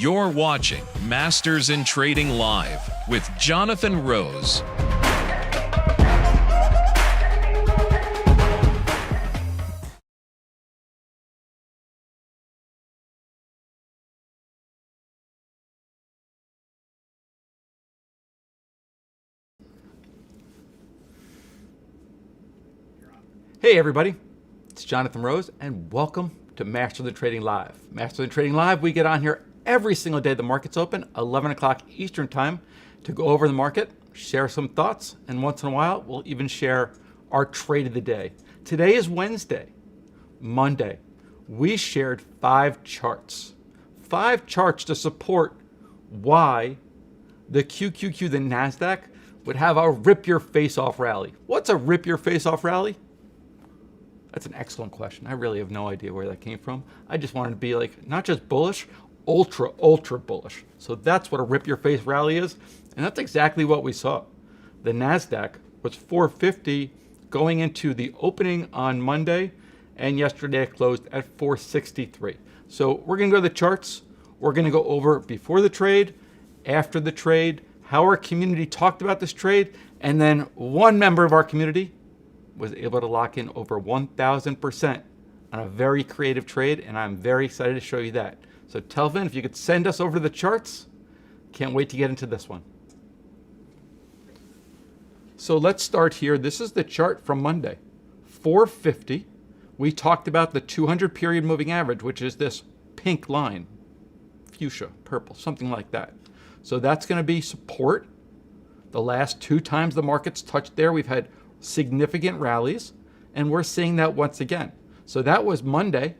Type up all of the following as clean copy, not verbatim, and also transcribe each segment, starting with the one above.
You're watching Masters in Trading Live with Jonathan Rose. Hey everybody, it's Jonathan Rose and welcome to Masters in Trading Live. Masters in Trading Live, we get on here every single day the market's open, 11 o'clock Eastern time, to go over the market, share some thoughts, and once in a while we'll even share our trade of the day. Today is Wednesday. Monday, we shared 5 charts. 5 charts to support why the QQQ, the NASDAQ, would have a rip your face off rally. What's a rip your face off rally? That's an excellent question. I really have no idea where that came from. I just wanted to be like, not just bullish, ultra bullish. So that's what a rip your face rally is. And that's exactly what we saw. The NASDAQ was 450 going into the opening on Monday, and yesterday it closed at 463. So we're gonna go to the charts. We're gonna go over before the trade, after the trade, how our community talked about this trade, and then one member of our community was able to lock in over 1,000% on a very creative trade, and I'm very excited to show you that. So Telvin, if you could send us over the charts, can't wait to get into this one. So let's start here. This is the chart from Monday, 450. We talked about the 200 period moving average, which is this pink line, fuchsia, purple, something like that. So that's going to be support. The last 2 times the market's touched there, we've had significant rallies, and we're seeing that once again. So that was Monday.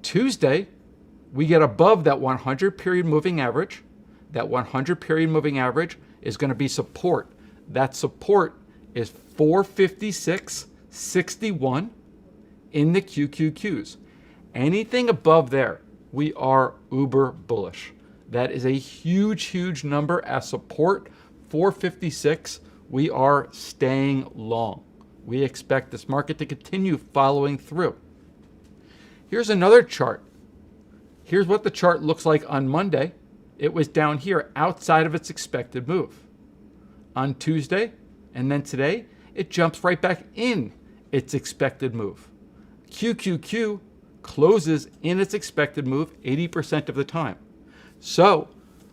Tuesday, we get above that 100 period moving average. That 100 period moving average is going to be support. That support is 456.61 in the QQQs. Anything above there, we are uber bullish. That is a huge number as support. 456. We are staying long. We expect this market to continue following through. Here's another chart. Here's what the chart looks like on Monday. It was down here outside of its expected move. On Tuesday and then today, it jumps right back in its expected move. QQQ closes in its expected move 80% of the time. So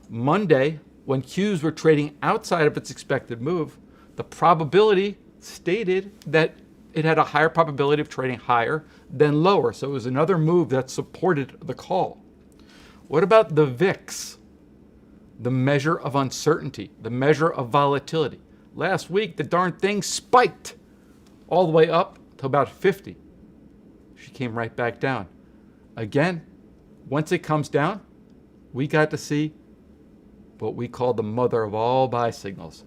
Monday, when Qs were trading outside of its expected move, the probability stated that it had a higher probability of trading higher than lower. So it was another move that supported the call. What about the VIX? The measure of uncertainty, the measure of volatility. Last week, the darn thing spiked all the way up to about 50. She came right back down. Again, once it comes down, we got to see what we call the mother of all buy signals.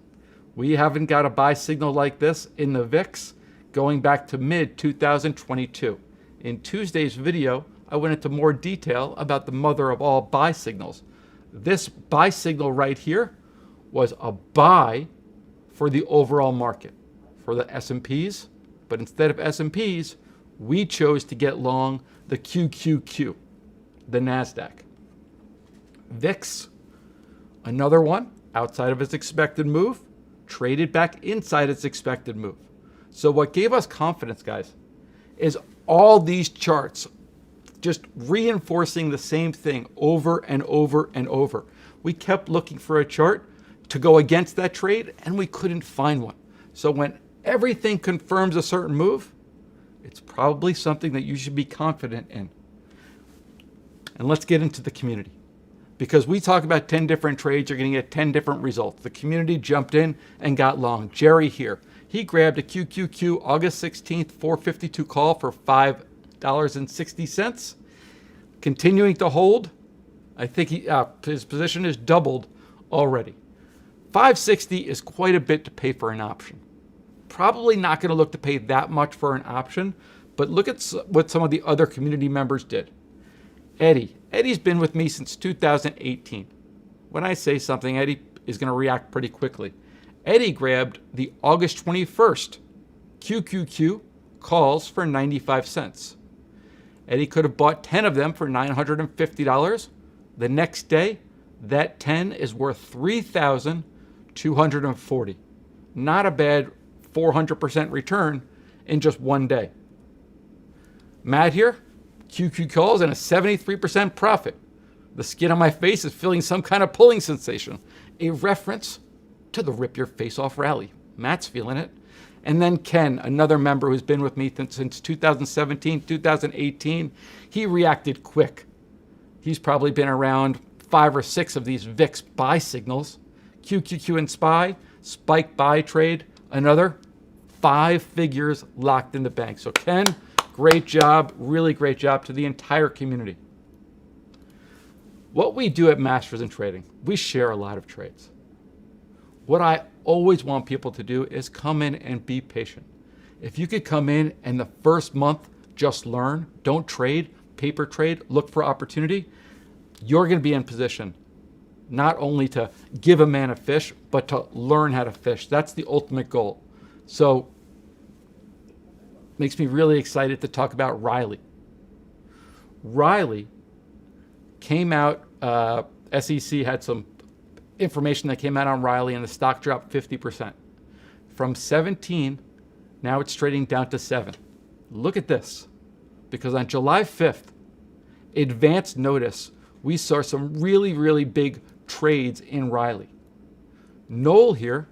We haven't got a buy signal like this in the VIX going back to mid-2022. In Tuesday's video, I went into more detail about the mother of all buy signals. This buy signal right here was a buy for the overall market, for the S&Ps, but instead of S&Ps, we chose to get long the QQQ, the NASDAQ. VIX, another one outside of its expected move, traded back inside its expected move. So what gave us confidence, guys, is all these charts just reinforcing the same thing over and over and over. We kept looking for a chart to go against that trade, and we couldn't find one. So when everything confirms a certain move, it's probably something that you should be confident in. And let's get into the community. Because we talk about 10 different trades, you're going to get 10 different results. The community jumped in and got long. Jerry here, he grabbed a QQQ August 16th 452 call for $5.60. Continuing to hold. I think his position is doubled already. 560 is quite a bit to pay for an option. Probably not going to look to pay that much for an option, but look at what some of the other community members did. Eddie's been with me since 2018. When I say something, Eddie is going to react pretty quickly. Eddie grabbed the August 21st QQQ calls for 95 cents. Eddie could have bought 10 of them for $950, The next day, that 10 is worth 3,240. Not a bad 400% return in just one day. Matt here, QQ calls and a 73% profit. The skin on my face is feeling some kind of pulling sensation, a reference to the Rip Your Face Off rally. Matt's feeling it. And then Ken, another member who's been with me since 2017, 2018, he reacted quick. He's probably been around 5 or 6 of these VIX buy signals. QQQ and SPY, spike buy trade, another 5 figures locked in the bank. So Ken, great job, really great job to the entire community. What we do at Masters in Trading, we share a lot of trades. What I always want people to do is come in and be patient. If you could come in and the first month just learn, don't trade, paper trade, look for opportunity, you're going to be in position not only to give a man a fish, but to learn how to fish. That's the ultimate goal. So makes me really excited to talk about Riley. Riley came out, SEC had some information that came out on Riley and the stock dropped 50%. From 17, now it's trading down to 7. Look at this, because on July 5th, advance notice, we saw some really, really big trades in Riley. Noel here,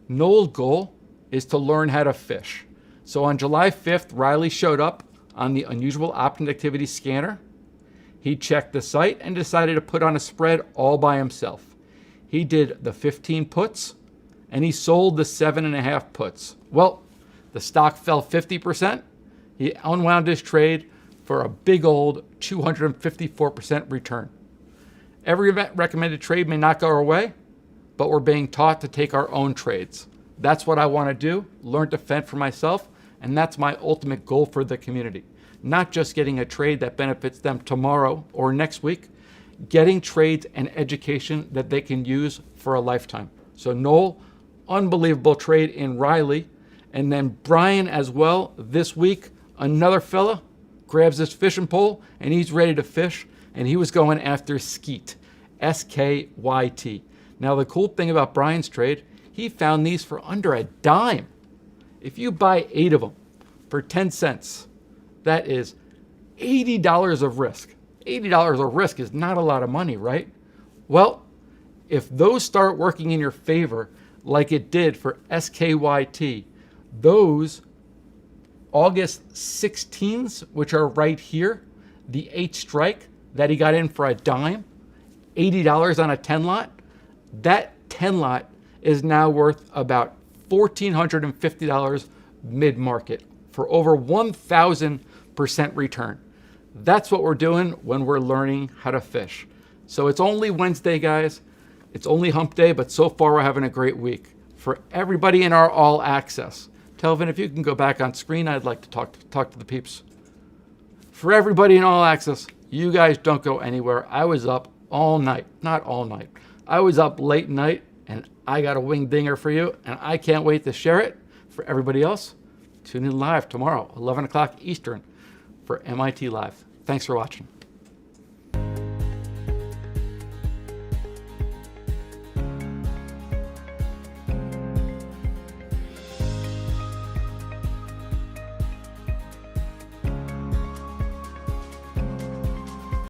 Noel's goal is to learn how to fish. So on July 5th, Riley showed up on the unusual option activity scanner. He checked the site and decided to put on a spread all by himself. He did the 15 puts and he sold the 7.5 puts. Well, the stock fell 50%. He unwound his trade for a big old 254% return. Every recommended trade may not go our way, but we're being taught to take our own trades. That's what I want to do, learn to fend for myself, and that's my ultimate goal for the community. Not just getting a trade that benefits them tomorrow or next week, getting trades and education that they can use for a lifetime. So Noel, unbelievable trade in Riley. And then Brian as well, this week, another fella grabs his fishing pole and he's ready to fish. And he was going after Skyt, S-K-Y-T. Now the cool thing about Brian's trade, he found these for under a dime. If you buy 8 of them for 10 cents, that is $80 of risk. $80 of risk is not a lot of money, right? Well, if those start working in your favor, like it did for SKYT, those August 16s, which are right here, the 8 strike that he got in for a dime, $80 on a 10 lot, that 10 lot is now worth about $1,450 mid-market for over 1,000% return. That's what we're doing when we're learning how to fish. So it's only Wednesday, guys. It's only hump day, but so far we're having a great week. For everybody in our all access, Telvin, if you can go back on screen, I'd like to talk to the peeps. For everybody in all access, you guys don't go anywhere. I was up all night, not all night. I was up late night and I got a wing dinger for you and I can't wait to share it. For everybody else, tune in live tomorrow, 11 o'clock Eastern for MIT Live. Thanks for watching.